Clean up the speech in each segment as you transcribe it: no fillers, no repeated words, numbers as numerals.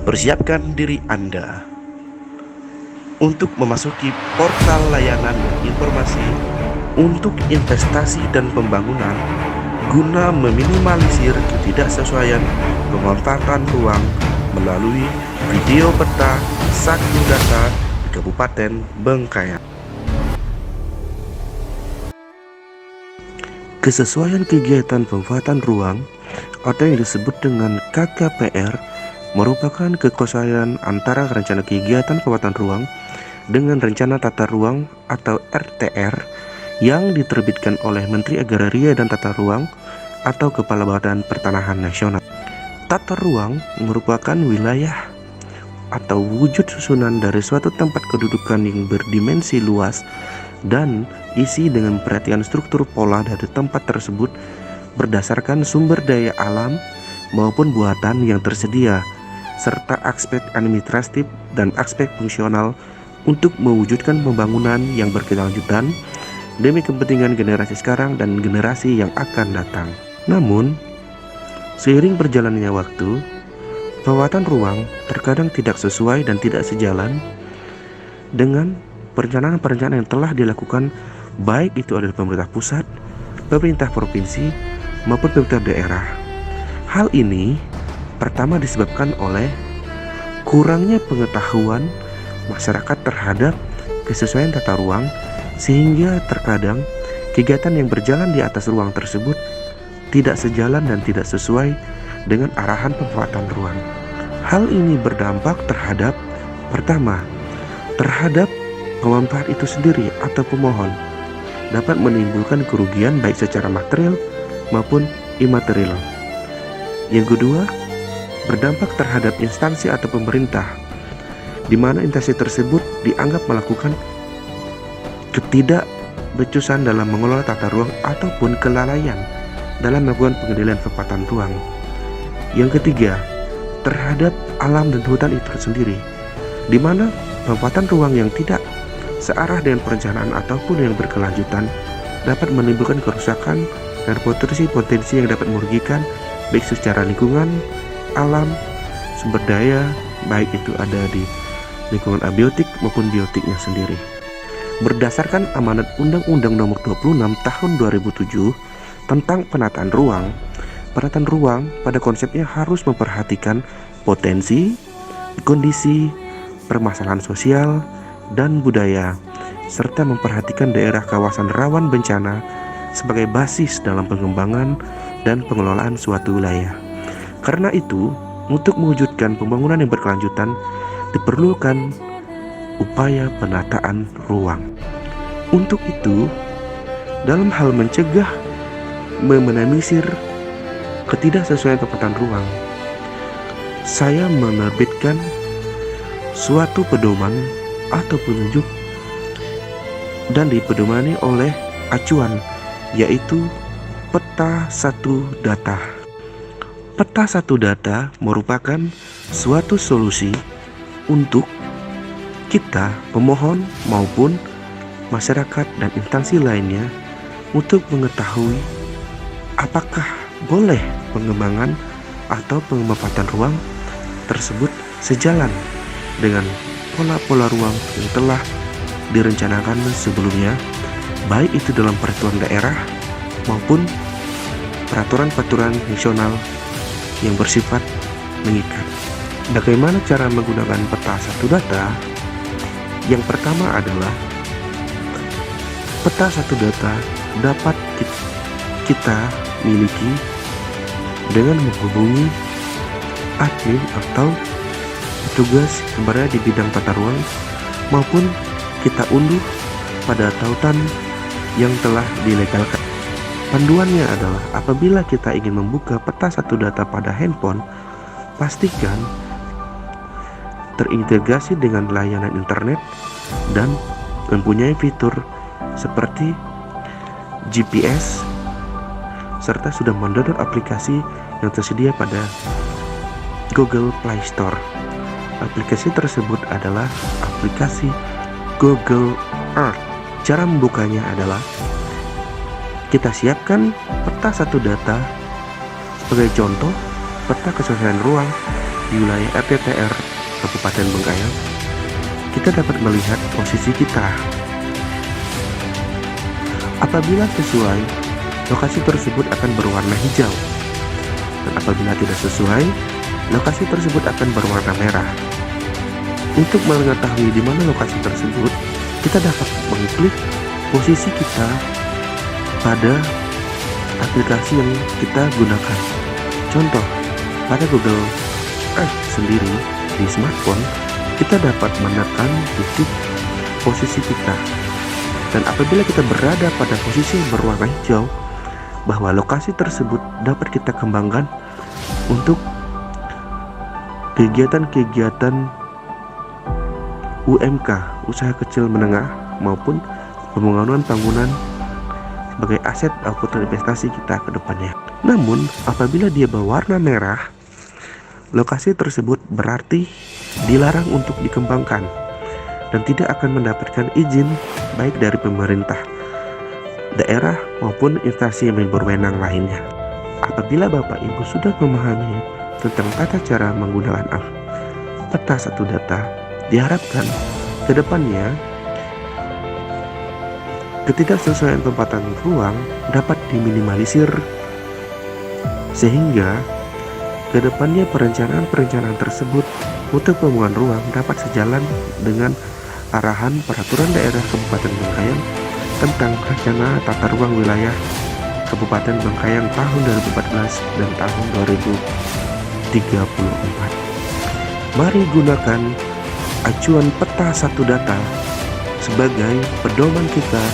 Persiapkan diri Anda untuk memasuki portal layanan informasi untuk investasi dan pembangunan guna meminimalisir ketidaksesuaian pemanfaatan ruang melalui video peta Satu Data di Kabupaten Bengkayang. Kesesuaian kegiatan pemanfaatan ruang atau yang disebut dengan KKPR merupakan kesesuaian antara rencana kegiatan pemanfaatan ruang dengan rencana tata ruang atau RTR yang diterbitkan oleh Menteri Agraria dan Tata Ruang atau Kepala Badan Pertanahan Nasional. Tata ruang merupakan wilayah atau wujud susunan dari suatu tempat kedudukan yang berdimensi luas dan isi dengan perhatian struktur pola dari tempat tersebut berdasarkan sumber daya alam maupun buatan yang tersedia, serta aspek administratif dan aspek fungsional untuk mewujudkan pembangunan yang berkelanjutan demi kepentingan generasi sekarang dan generasi yang akan datang. Namun, seiring berjalannya waktu, pemanfaatan ruang terkadang tidak sesuai dan tidak sejalan dengan perencanaan-perencanaan yang telah dilakukan, baik itu adalah pemerintah pusat, pemerintah provinsi, maupun pemerintah daerah. Hal ini pertama disebabkan oleh kurangnya pengetahuan masyarakat terhadap kesesuaian tata ruang, sehingga terkadang kegiatan yang berjalan di atas ruang tersebut tidak sejalan dan tidak sesuai dengan arahan pemanfaatan ruang. Hal ini berdampak terhadap pertama, terhadap pemanfaat itu sendiri atau pemohon, dapat menimbulkan kerugian baik secara material maupun imaterial. Yang kedua, berdampak terhadap instansi atau pemerintah, di mana instansi tersebut dianggap melakukan ketidakbecusan dalam mengelola tata ruang ataupun kelalaian dalam melakukan pengendalian pemanfaatan ruang. Yang ketiga, terhadap alam dan hutan itu sendiri, di mana pemanfaatan ruang yang tidak searah dengan perencanaan ataupun yang berkelanjutan dapat menimbulkan kerusakan dan potensi-potensi yang dapat merugikan baik secara lingkungan, alam, sumber daya, baik itu ada di lingkungan abiotik maupun biotiknya sendiri. Berdasarkan amanat Undang-Undang Nomor 26 Tahun 2007 tentang penataan ruang pada konsepnya harus memperhatikan potensi, kondisi, permasalahan sosial, dan budaya, serta memperhatikan daerah kawasan rawan bencana sebagai basis dalam pengembangan dan pengelolaan suatu wilayah. Karena itu, untuk mewujudkan pembangunan yang berkelanjutan diperlukan upaya penataan ruang. Untuk itu, dalam hal mencegah meminimalisir ketidaksesuaian pemanfaatan ruang, saya menerbitkan suatu pedoman atau penunjuk dan dipedomani oleh acuan, yaitu peta satu data. Peta satu data merupakan suatu solusi untuk kita, pemohon maupun masyarakat dan instansi lainnya, untuk mengetahui apakah boleh pengembangan atau pemanfaatan ruang tersebut sejalan dengan pola-pola ruang yang telah direncanakan sebelumnya, baik itu dalam peraturan daerah maupun peraturan-peraturan nasional yang bersifat mengikat. Bagaimana cara menggunakan peta satu data? Yang pertama adalah peta satu data dapat kita miliki dengan menghubungi admin atau petugas yang berada di bidang tata ruang, maupun kita unduh pada tautan yang telah dilegalkan. Panduannya adalah apabila kita ingin membuka peta satu data pada handphone, pastikan terintegrasi dengan layanan internet dan mempunyai fitur seperti GPS, serta sudah mendownload aplikasi yang tersedia pada Google Play Store. Aplikasi tersebut adalah aplikasi Google Earth. Cara membukanya adalah kita siapkan peta satu data. Sebagai contoh, peta kesesuaian ruang di wilayah RTTR Kabupaten Bengkayang, kita dapat melihat posisi kita. Apabila sesuai, lokasi tersebut akan berwarna hijau, dan apabila tidak sesuai, lokasi tersebut akan berwarna merah. Untuk mengetahui di mana lokasi tersebut, kita dapat mengklik posisi kita pada aplikasi yang kita gunakan. Contoh, pada Google Earth sendiri di smartphone, kita dapat menekan titik posisi kita. Dan apabila kita berada pada posisi yang berwarna hijau, bahwa lokasi tersebut dapat kita kembangkan untuk kegiatan-kegiatan UMK, usaha kecil menengah, maupun pembangunan bangunan sebagai aset ataupun investasi kita ke depannya. Namun, apabila dia berwarna merah, lokasi tersebut berarti dilarang untuk dikembangkan dan tidak akan mendapatkan izin baik dari pemerintah, daerah maupun instansi yang berwenang lainnya. Apabila Bapak Ibu sudah memahami tentang tata cara menggunakan peta satu data, diharapkan ke depannya ketidaksesuaian tempatan ruang dapat diminimalisir, sehingga ke depannya perencanaan tersebut untuk pembangunan ruang dapat sejalan dengan arahan Peraturan Daerah Kabupaten Bengkayang tentang Rencana Tata Ruang Wilayah Kabupaten Bengkayang tahun 2014 dan tahun 2034. Mari gunakan acuan peta satu data sebagai pedoman kita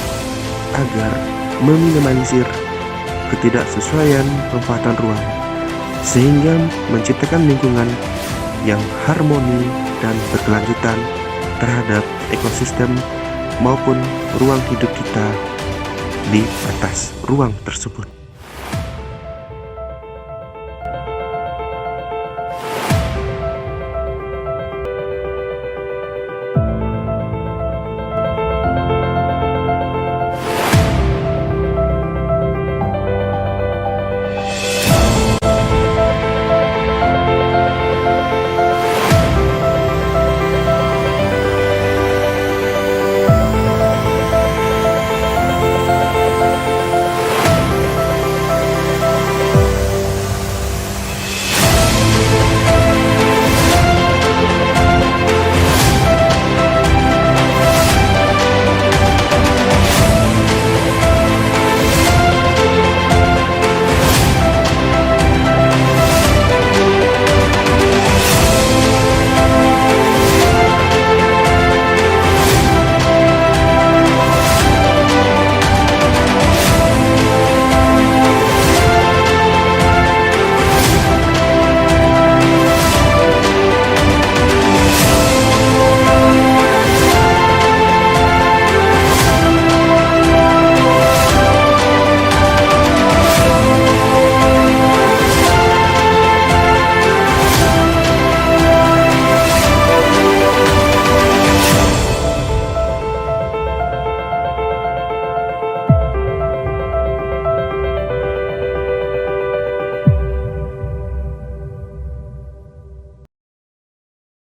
agar meminimalisir ketidaksesuaian pemanfaatan ruang, sehingga menciptakan lingkungan yang harmoni dan berkelanjutan terhadap ekosistem maupun ruang hidup kita di atas ruang tersebut.